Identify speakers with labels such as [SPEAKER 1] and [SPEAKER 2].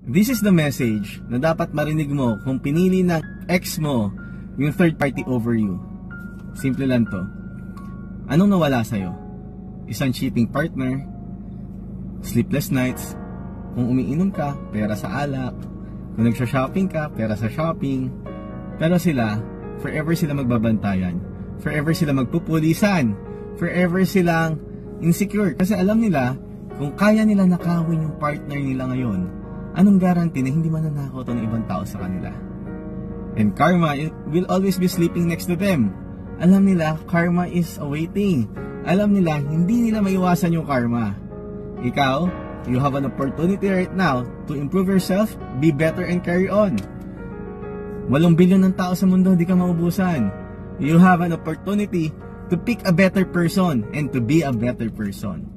[SPEAKER 1] This is the message na dapat marinig mo kung pinili ng ex mo yung third party over you. Simple lang to. Anong nawala sa'yo? Isang cheating partner, sleepless nights, kung umiinom ka, pera sa alak, kung nagsha-shopping ka, pera sa shopping. Pero sila, forever sila magbabantayan, forever sila magpupulisan, forever silang insecure. Kasi alam nila, kung kaya nila nakawin yung partner nila ngayon, anong guarantee na hindi mananakaw to ng ibang tao sa kanila? And karma will always be sleeping next to them. Alam nila, karma is awaiting. Alam nila, hindi nila maiwasan yung karma. Ikaw, you have an opportunity right now to improve yourself, be better, and carry on. 8 bilyon ng tao sa mundo, hindi ka maubusan. You have an opportunity to pick a better person and to be a better person.